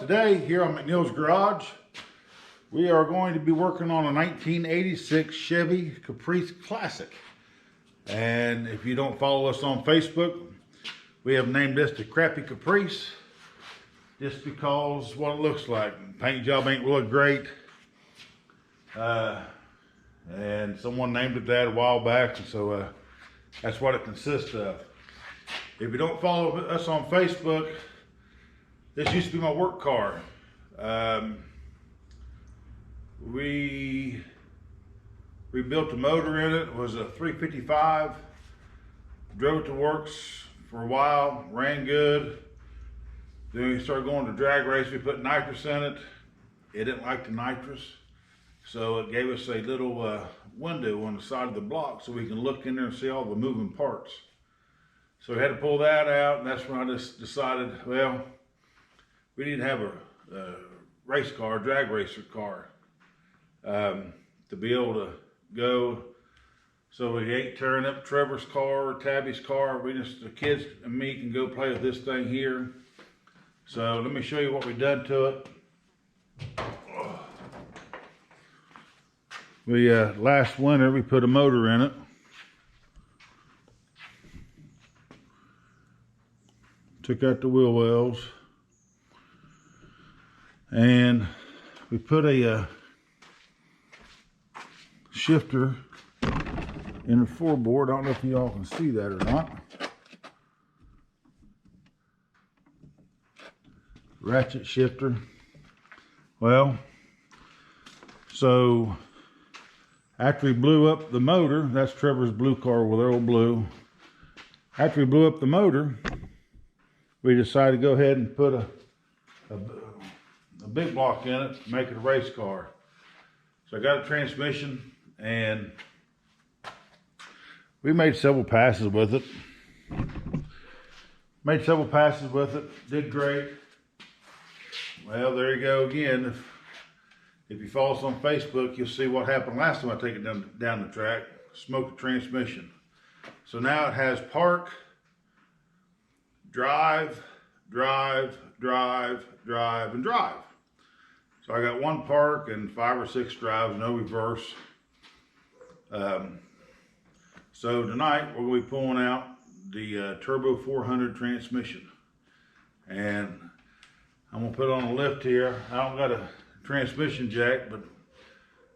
Today here on McNeil's Garage, we are going to be working on a 1986 Chevy Caprice Classic. And if you don't follow us on Facebook, we have named this the Crappy Caprice just because what it looks like. Paint job ain't really great. And someone named it that a while back, and so that's what it consists of. If you don't follow us on Facebook, this used to be my work car. We rebuilt the motor in it. It was a 355. Drove it to works for a while, ran good. Then we started going to drag race. We put nitrous in it. It didn't like the nitrous, so it gave us a little window on the side of the block so we can look in there and see all the moving parts. So we had to pull that out, and that's when I just decided, well, we need to have a race car, drag racer car, to be able to go. So we ain't tearing up Trevor's car or Tabby's car. We just, the kids and me can go play with this thing here. So let me show you what we've done to it. We, last winter, we put a motor in it. Took out the wheel wells. And we put a shifter in the floorboard. I don't know if y'all can see that or not. Ratchet shifter. Well, so after we blew up the motor, that's Trevor's blue car with their old blue. After we blew up the motor, we decided to go ahead and put a big block in it to make it a race car. So I got a transmission, and we made several passes with it. Did great. Well, there you go again. If you follow us on Facebook, you'll see what happened last time I take it down the track. Smoked the transmission. So now it has park, drive, drive, drive, drive, and drive. So I got one park and 5 or 6 drives, no reverse. So tonight we're going to be pulling out the Turbo 400 transmission. And I'm going to put on a lift here. I don't got a transmission jack, but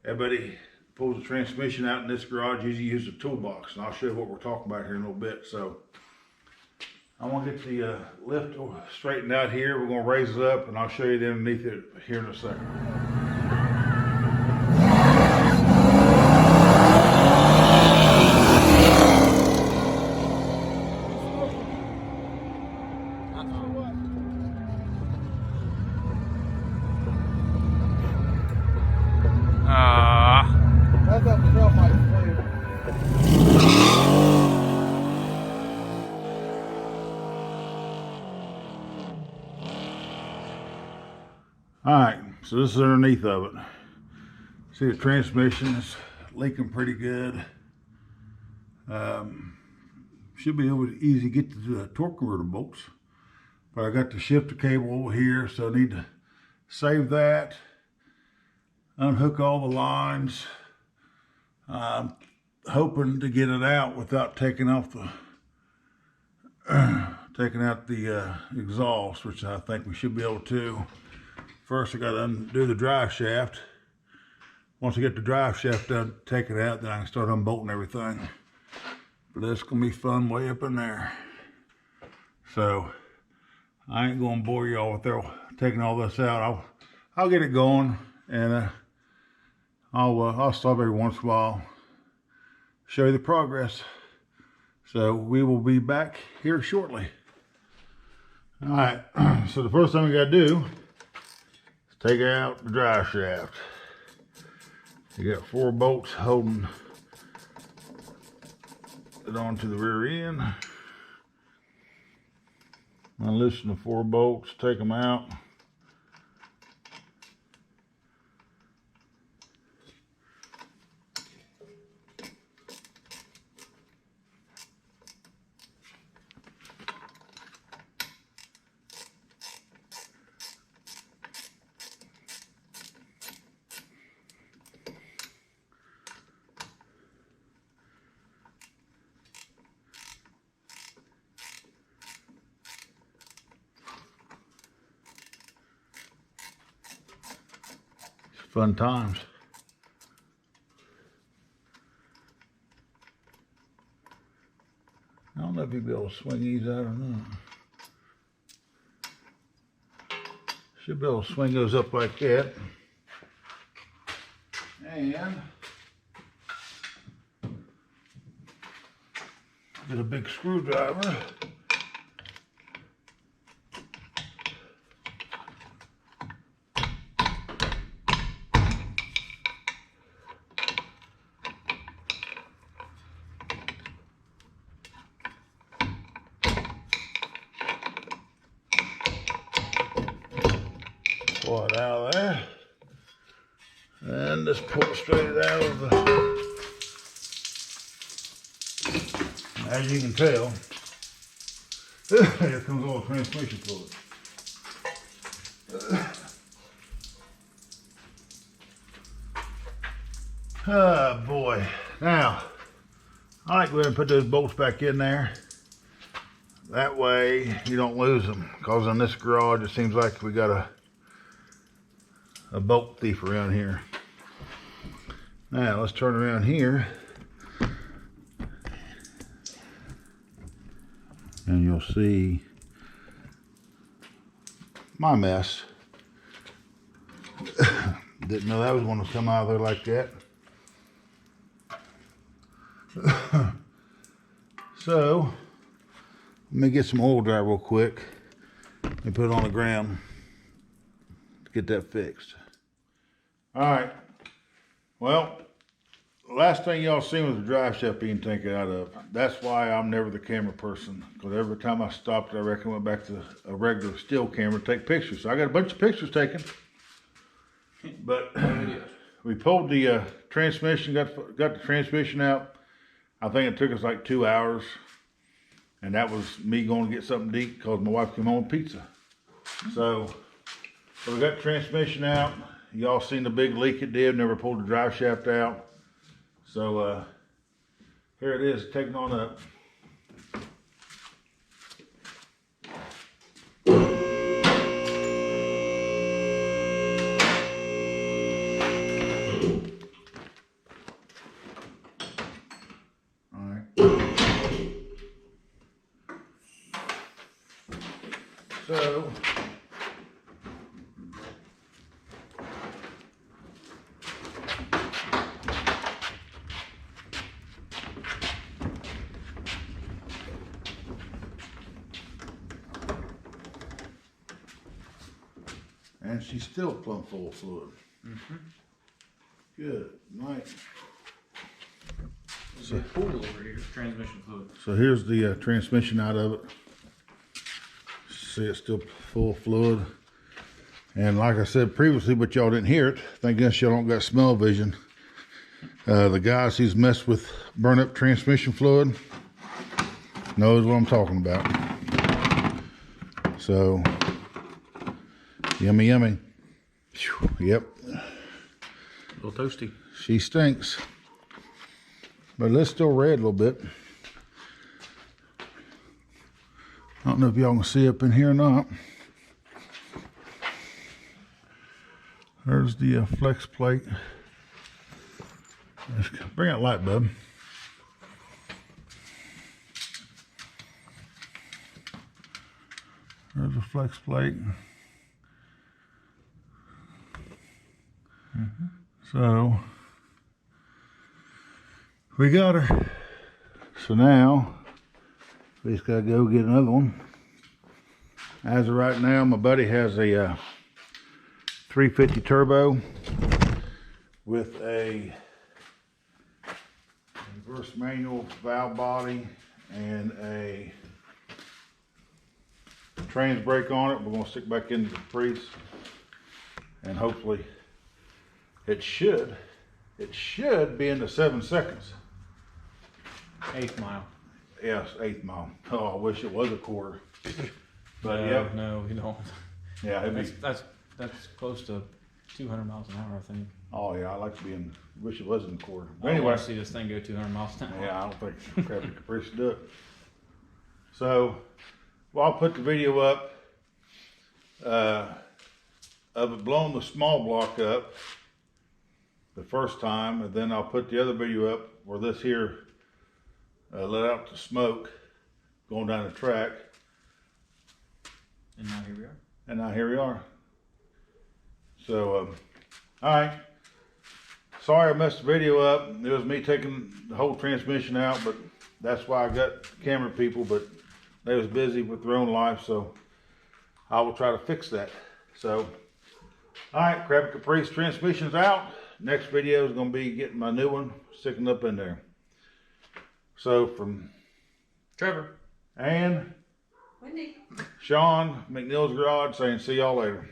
everybody pulls the transmission out in this garage usually uses a toolbox. And I'll show you what we're talking about here in a little bit. So I'm going to get the lift straightened out here. We're going to raise it up, and I'll show you the underneath it here in a second. I thought the truck might have played. Alright, so this is underneath of it. See, the transmission is leaking pretty good. Should be able to easily get to the torque converter bolts. But I got the shifter cable over here, so I need to save that. Unhook all the lines. I'm hoping to get it out without taking off the taking out the exhaust, which I think we should be able to. First, I got to undo the drive shaft. Once I get the drive shaft done, take it out, then I can start unbolting everything. But that's gonna be fun way up in there. So I ain't gonna bore y'all with taking all this out. I'll get it going, and I'll stop every once in a while, show you the progress. So we will be back here shortly. All right, so the first thing we gotta do is take out the drive shaft. You got 4 bolts holding it onto the rear end. Unloosen the 4 bolts, take them out. Fun times. I don't know if you'll be able to swing these out or not. Should be able to swing those up like that. And get a big screwdriver. Pull it out of there. And just pull it straight out of the, as you can tell, here comes all the transmission fluid. Oh boy. Now, I like to go ahead and put those bolts back in there. That way you don't lose them. Because in this garage it seems like we got a bolt thief around here. Now let's turn around here. And you'll see my mess. Didn't know that was going to come out of there like that. So, let me get some oil dry real quick and put it on the ground to get that fixed. Alright, well, last thing y'all seen was the drive shaft being taken out of. That's why I'm never the camera person, because every time I stopped, I reckon went back to a regular still camera to take pictures. So I got a bunch of pictures taken, but we pulled the transmission, got the transmission out. I think it took us like 2 hours, and that was me going to get something to eat because my wife came home with pizza. So we got the transmission out. Y'all seen the big leak it did, never pulled the drive shaft out. So here it is, taking on up. So, and she's still plumb full of fluid. Mm-hmm. Good night. So pool over here, transmission fluid. So here's the transmission out of it. See, it's still full of fluid. And like I said previously, but y'all didn't hear it, thank goodness y'all don't got smell vision. The guys who's messed with burn up transmission fluid knows what I'm talking about. So, yummy, yummy. Whew, yep. A little toasty. She stinks. But it's still red a little bit. I don't know if y'all can see up in here or not. There's the flex plate. Let's bring out light bulb. There's a flex plate. So we got her. So now we just gotta go get another one. As of right now, my buddy has a 350 turbo with a reverse manual valve body and a trans brake on it. We're gonna stick back into the Caprice, and hopefully it should be in the 7 seconds. 1/8 mile. Yes, 1/8 mile. Oh, I wish it was a quarter. But no, yeah, no, you don't. yeah, it'd be. That's close to 200 miles an hour, I think. Oh yeah, I like to be in. Wish it wasn't a quarter. But I don't anyway, want to see this thing go 200 miles an hour. yeah, I don't think crappy Caprice do it. So, well, I'll put the video up of it blowing the small block up the first time, and then I'll put the other video up where this here let out the smoke going down the track. And now here we are. And now here we are. So, all right. Sorry I messed the video up. It was me taking the whole transmission out, but that's why I got camera people, but they was busy with their own life, so I will try to fix that. So, all right, Krabby Caprice transmission's out. Next video is going to be getting my new one, sticking up in there. So, from Trevor. and Wendy. Sean, McNeil's Garage, saying see y'all later.